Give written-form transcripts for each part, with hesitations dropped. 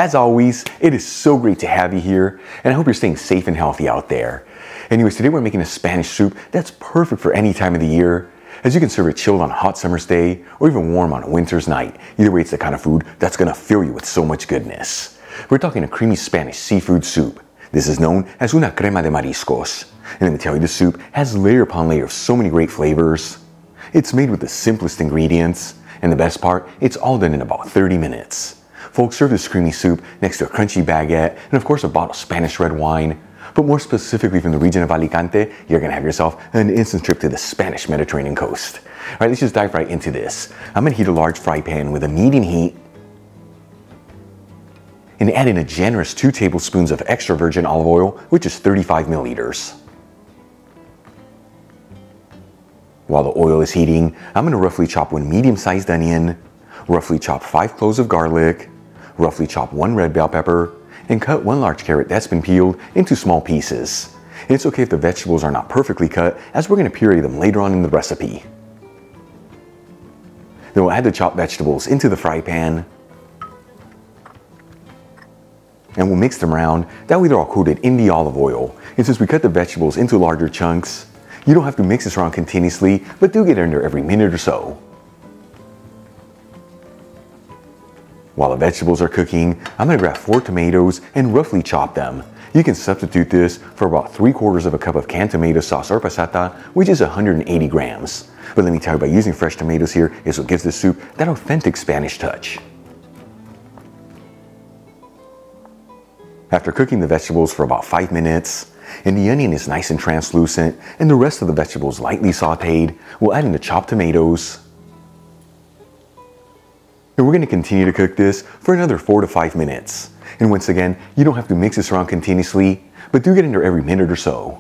As always, it is so great to have you here, and I hope you're staying safe and healthy out there. Anyways, today we're making a Spanish soup that's perfect for any time of the year, as you can serve it chilled on a hot summer's day, or even warm on a winter's night. Either way, it's the kind of food that's gonna fill you with so much goodness. We're talking a creamy Spanish seafood soup. This is known as una crema de mariscos. And let me tell you, this soup has layer upon layer of so many great flavors. It's made with the simplest ingredients, and the best part, it's all done in about 30 minutes. Folks, serve this creamy soup next to a crunchy baguette and of course a bottle of Spanish red wine. But more specifically from the region of Alicante, you're gonna have yourself an instant trip to the Spanish Mediterranean coast. All right, let's just dive right into this. I'm gonna heat a large fry pan with a medium heat and add in a generous 2 tablespoons of extra virgin olive oil, which is 35 milliliters. While the oil is heating, I'm gonna roughly chop 1 medium-sized onion, roughly chop 5 cloves of garlic, roughly chop 1 red bell pepper, and cut 1 large carrot that's been peeled into small pieces. And it's okay if the vegetables are not perfectly cut, as we're going to puree them later on in the recipe. Then we'll add the chopped vegetables into the fry pan, and we'll mix them around. That way they're all coated in the olive oil. And since we cut the vegetables into larger chunks, you don't have to mix this around continuously, but do get in there every minute or so. While the vegetables are cooking, I'm going to grab 4 tomatoes and roughly chop them. You can substitute this for about 3/4 of a cup of canned tomato sauce or passata, which is 180 grams. But let me tell you, by using fresh tomatoes here is what gives this soup that authentic Spanish touch. After cooking the vegetables for about 5 minutes, and the onion is nice and translucent, and the rest of the vegetables lightly sauteed, we'll add in the chopped tomatoes. And we're going to continue to cook this for another 4 to 5 minutes. And once again, you don't have to mix this around continuously, but do get in there every minute or so.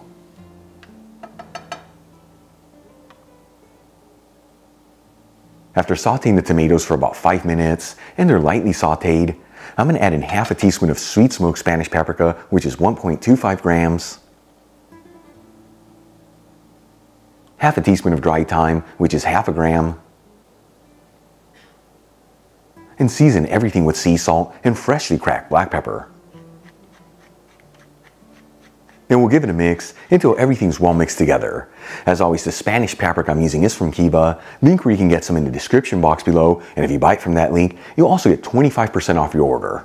After sauteing the tomatoes for about 5 minutes, and they're lightly sauteed, I'm going to add in half a teaspoon of sweet smoked Spanish paprika, which is 1.25 grams, half a teaspoon of dried thyme, which is half a gram, and season everything with sea salt and freshly cracked black pepper. And we'll give it a mix until everything's well mixed together. As always, the Spanish paprika I'm using is from Kiva. Link where you can get some in the description box below, and if you buy it from that link, you'll also get 25% off your order.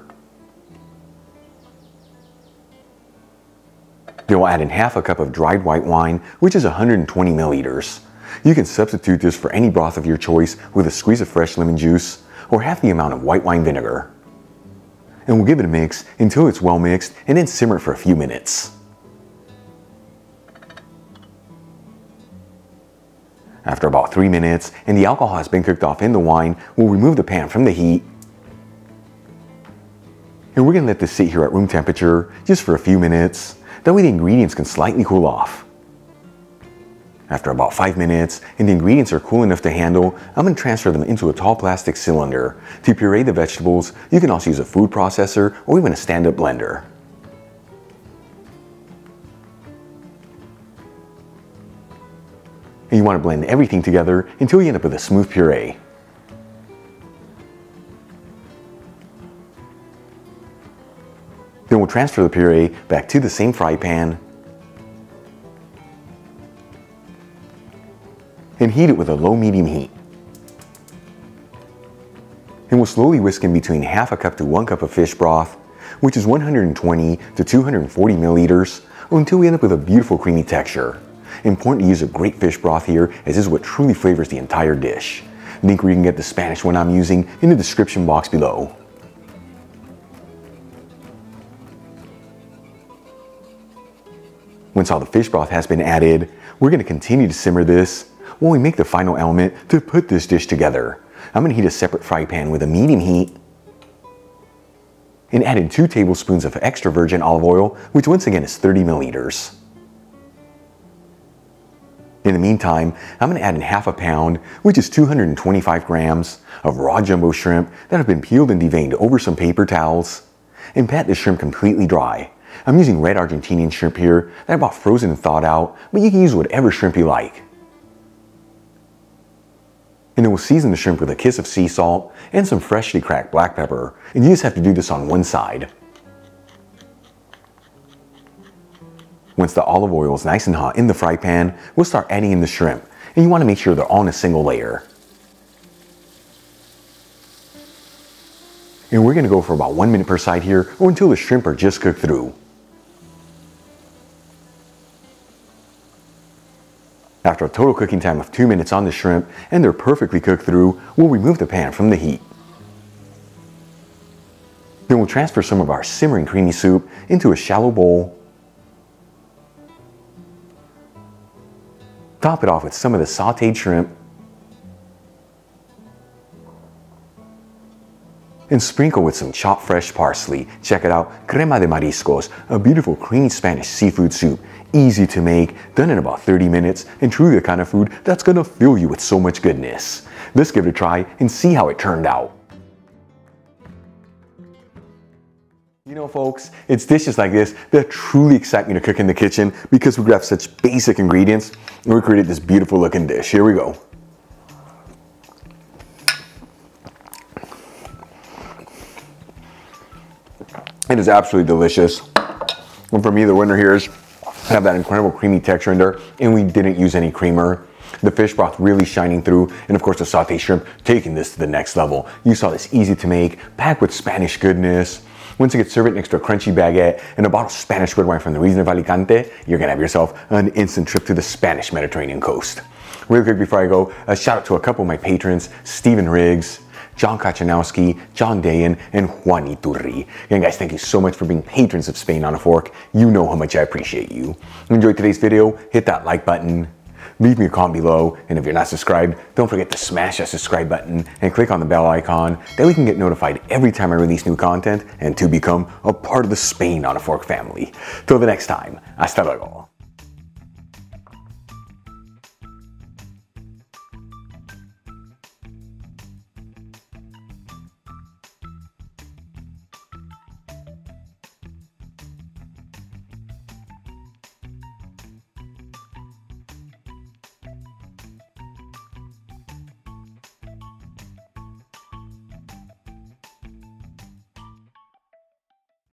Then we'll add in half a cup of dried white wine, which is 120 milliliters. You can substitute this for any broth of your choice with a squeeze of fresh lemon juice, or half the amount of white wine vinegar. And we'll give it a mix until it's well mixed, and then simmer it for a few minutes. After about 3 minutes, and the alcohol has been cooked off in the wine, we'll remove the pan from the heat. And we're gonna let this sit here at room temperature just for a few minutes. That way the ingredients can slightly cool off. After about 5 minutes, and the ingredients are cool enough to handle, I'm going to transfer them into a tall plastic cylinder. To puree the vegetables, you can also use a food processor or even a stand-up blender. And you want to blend everything together until you end up with a smooth puree. Then we'll transfer the puree back to the same fry pan and heat it with a low-medium heat. And we'll slowly whisk in between half a cup to 1 cup of fish broth, which is 120 to 240 milliliters, until we end up with a beautiful creamy texture. Important to use a great fish broth here, as this is what truly flavors the entire dish. Link where you can get the Spanish one I'm using in the description box below. Once all the fish broth has been added, we're going to continue to simmer this while we make the final element to put this dish together. I'm going to heat a separate fry pan with a medium heat and add in 2 tablespoons of extra virgin olive oil, which once again is 30 milliliters. In the meantime, I'm going to add in half a pound, which is 225 grams, of raw jumbo shrimp that have been peeled and deveined over some paper towels, and pat the shrimp completely dry. I'm using red Argentinian shrimp here that I bought frozen and thawed out, but you can use whatever shrimp you like. And then we'll season the shrimp with a kiss of sea salt and some freshly cracked black pepper. And you just have to do this on one side. Once the olive oil is nice and hot in the fry pan, we'll start adding in the shrimp. And you want to make sure they're all in a single layer. And we're going to go for about 1 minute per side here, or until the shrimp are just cooked through. After a total cooking time of 2 minutes on the shrimp, and they're perfectly cooked through, we'll remove the pan from the heat. Then we'll transfer some of our simmering creamy soup into a shallow bowl. Top it off with some of the sauteed shrimp. And sprinkle with some chopped fresh parsley. Check it out, Crema de Mariscos, a beautiful creamy Spanish seafood soup. Easy to make, done in about 30 minutes, and truly the kind of food that's gonna fill you with so much goodness. Let's give it a try and see how it turned out. You know folks, it's dishes like this that truly excite me to cook in the kitchen because we grab such basic ingredients and we created this beautiful looking dish. Here we go. It is absolutely delicious. And for me, the winner here is have that incredible creamy texture in there, and we didn't use any creamer. The fish broth really shining through, and of course the sauteed shrimp taking this to the next level. You saw this easy to make, packed with Spanish goodness. Once you get served it next to a crunchy baguette and a bottle of Spanish red wine from the region of Alicante, you're gonna have yourself an instant trip to the Spanish Mediterranean coast. Really quick before I go, a shout out to a couple of my patrons, Stephen Riggs, John Kachanowski, John Dayan, and Juan Iturri. Again guys, thank you so much for being patrons of Spain on a Fork. You know how much I appreciate you. If you enjoyed today's video, hit that like button, leave me a comment below, and if you're not subscribed, don't forget to smash that subscribe button and click on the bell icon. That way you can get notified every time I release new content and to become a part of the Spain on a Fork family. Till the next time, hasta luego.